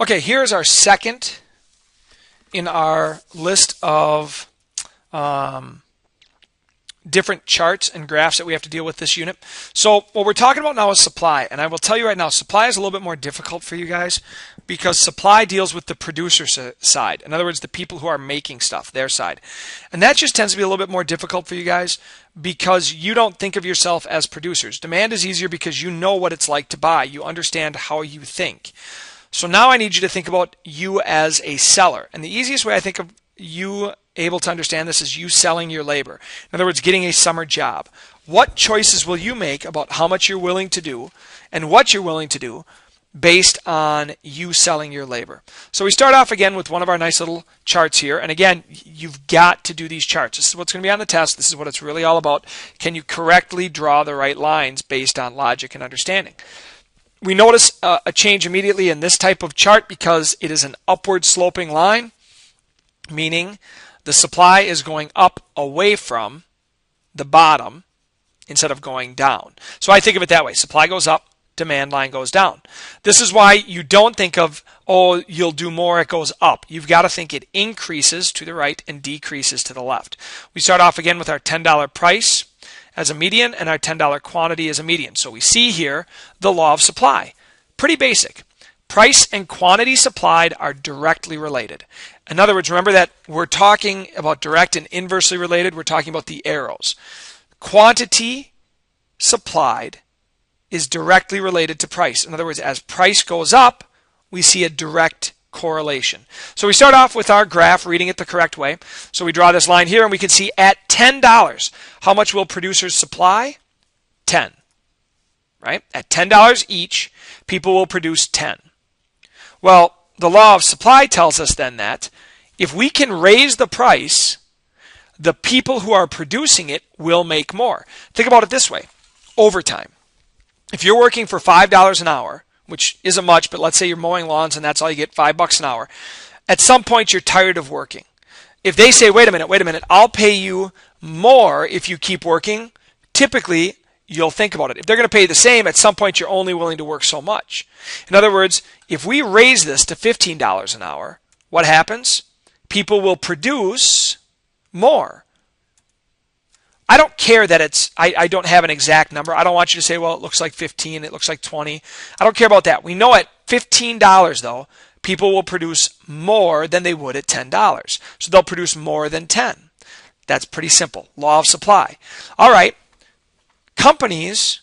Okay, here's our second in our list of different charts and graphs that we have to deal with this unit. So what we're talking about now is supply, and I will tell you right now, supply is a little bit more difficult for you guys because supply deals with the producer side. In other words, the people who are making stuff, their side. And that just tends to be a little bit more difficult for you guys because you don't think of yourself as producers. Demand is easier because you know what it's like to buy. You understand how you think. So now I need you to think about you as a seller. And the easiest way I think of you able to understand this is you selling your labor. In other words, getting a summer job. What choices will you make about how much you're willing to do and what you're willing to do based on you selling your labor? So we start off again with one of our nice little charts here. And again, you've got to do these charts. This is what's going to be on the test. This is what it's really all about. Can you correctly draw the right lines based on logic and understanding? We notice a change immediately in this type of chart because it is an upward sloping line, meaning the supply is going up away from the bottom instead of going down. So I think of it that way. Supply goes up, demand line goes down. This is why you don't think of, oh, you'll do more, it goes up. You've got to think it increases to the right and decreases to the left. We start off again with our $10 price as a median and our $10 quantity as a median. So we see here the law of supply. Pretty basic. Price and quantity supplied are directly related. In other words, remember that we're talking about direct and inversely related. We're talking about the arrows. Quantity supplied is directly related to price. In other words, as price goes up, we see a direct correlation. So we start off with our graph, reading it the correct way. So we draw this line here, and we can see at $10, how much will producers supply? 10. Right? At $10 each, people will produce 10. Well, the law of supply tells us then that if we can raise the price, the people who are producing it will make more. Think about it this way. Overtime. If you're working for $5 an hour, which isn't much, but let's say you're mowing lawns and that's all you get, $5 an hour. At some point, you're tired of working. If they say, wait a minute, I'll pay you more if you keep working, typically, you'll think about it. If they're going to pay the same, at some point, you're only willing to work so much. In other words, if we raise this to $15 an hour, what happens? People will produce more. I don't care that I don't have an exact number. I don't want you to say, well, it looks like 15, it looks like 20. I don't care about that. We know at $15, though, people will produce more than they would at $10. So they'll produce more than 10. That's pretty simple. Law of supply. All right. Companies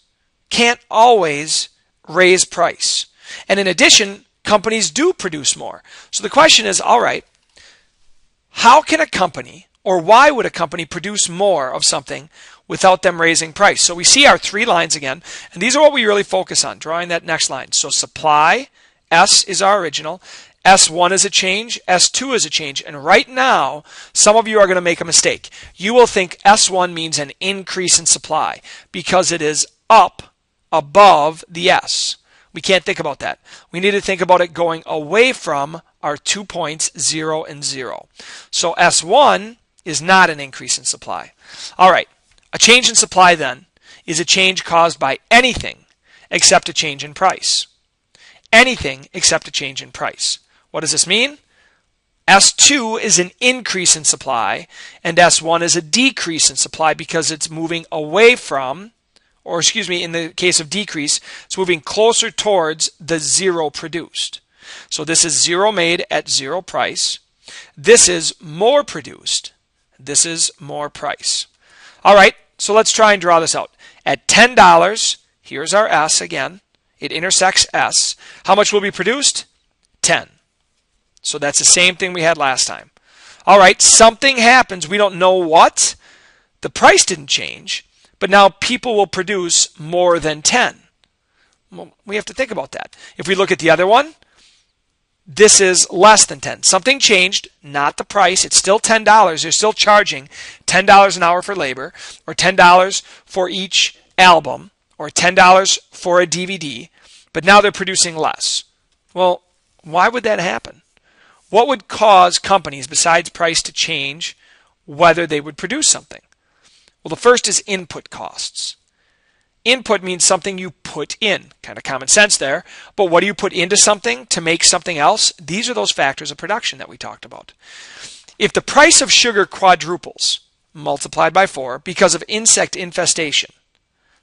can't always raise price. And in addition, companies do produce more. So the question is, all right, how can a company, or why would a company produce more of something without them raising price? So we see our three lines again, and these are what we really focus on, drawing that next line. So supply, S is our original, S1 is a change, S2 is a change, and right now, some of you are going to make a mistake. You will think S1 means an increase in supply because it is up above the S. We can't think about that. We need to think about it going away from our 2 points, 0 and 0. So S1 is not an increase in supply. All right, a change in supply then is a change caused by anything except a change in price. Anything except a change in price. What does this mean? S2 is an increase in supply, and S1 is a decrease in supply because it's moving away from, or excuse me, in the case of decrease, it's moving closer towards the 0 produced. So this is 0 made at 0 price. This is more produced. This is more price. All right, so let's try and draw this out. At $10, here's our S again. It intersects S. How much will be produced? 10. So that's the same thing we had last time. All right, something happens. We don't know what. The price didn't change, but now people will produce more than 10. Well, we have to think about that. If we look at the other one, this is less than 10. Something changed, not the price. It's still $10. They're still charging $10 an hour for labor, or $10 for each album, or $10 for a DVD, but now they're producing less. Well, why would that happen? What would cause companies, besides price, to change whether they would produce something? Well, the first is input costs. Input means something you put in. Kind of common sense there. But what do you put into something to make something else? These are those factors of production that we talked about. If the price of sugar quadruples, multiplied by 4, because of insect infestation,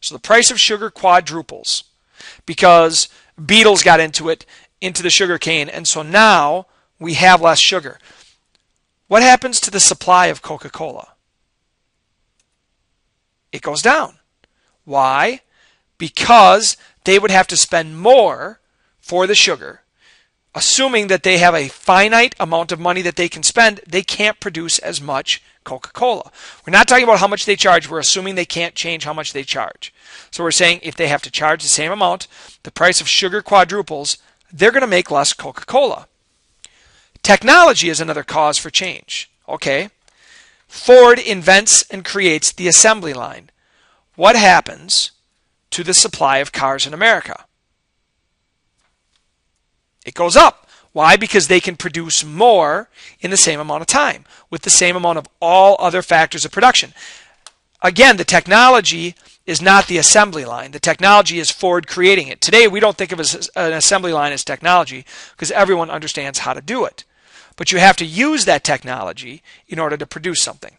so the price of sugar quadruples because beetles got into the sugar cane, and so now we have less sugar. What happens to the supply of Coca-Cola? It goes down. Why? Because they would have to spend more for the sugar. Assuming that they have a finite amount of money that they can spend, they can't produce as much Coca-Cola. We're not talking about how much they charge. We're assuming they can't change how much they charge. So we're saying if they have to charge the same amount, the price of sugar quadruples, they're going to make less Coca-Cola. Technology is another cause for change. Okay? Ford invents and creates the assembly line. What happens to the supply of cars in America? It goes up. Why? Because they can produce more in the same amount of time with the same amount of all other factors of production. Again, the technology is not the assembly line. The technology is Ford creating it. Today, we don't think of an assembly line as technology because everyone understands how to do it. But you have to use that technology in order to produce something.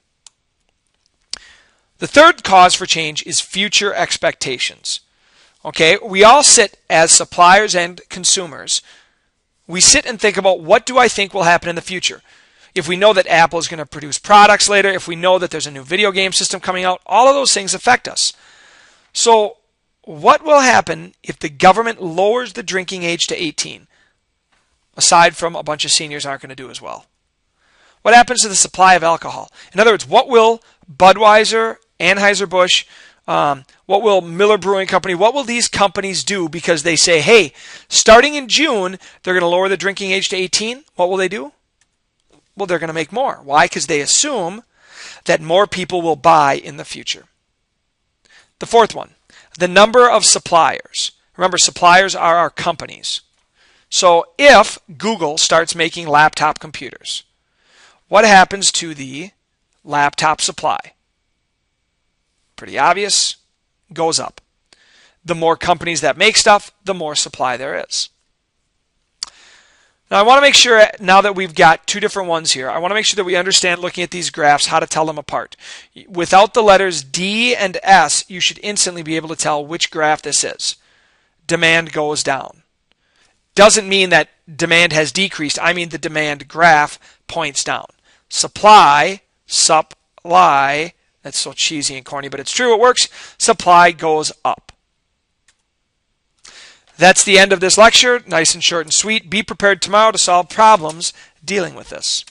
The third cause for change is future expectations. Okay, we all sit as suppliers and consumers. We sit and think about what do I think will happen in the future. If we know that Apple is going to produce products later, if we know that there's a new video game system coming out, all of those things affect us. So what will happen if the government lowers the drinking age to 18? Aside from a bunch of seniors aren't going to do as well. What happens to the supply of alcohol? In other words, what will Budweiser, Anheuser-Busch, what will Miller Brewing Company, what will these companies do because they say, hey, starting in June, they're going to lower the drinking age to 18? What will they do? Well, they're going to make more. Why? Because they assume that more people will buy in the future. The fourth one, the number of suppliers. Remember, suppliers are our companies. So if Google starts making laptop computers, what happens to the laptop supply? Pretty obvious, goes up. The more companies that make stuff, the more supply there is. Now I want to make sure, now that we've got two different ones here, I want to make sure that we understand, looking at these graphs, how to tell them apart. Without the letters D and S, you should instantly be able to tell which graph this is. Demand goes down. Doesn't mean that demand has decreased. I mean the demand graph points down. Supply, that's so cheesy and corny, but it's true, it works. Supply goes up. That's the end of this lecture. Nice and short and sweet. Be prepared tomorrow to solve problems dealing with this.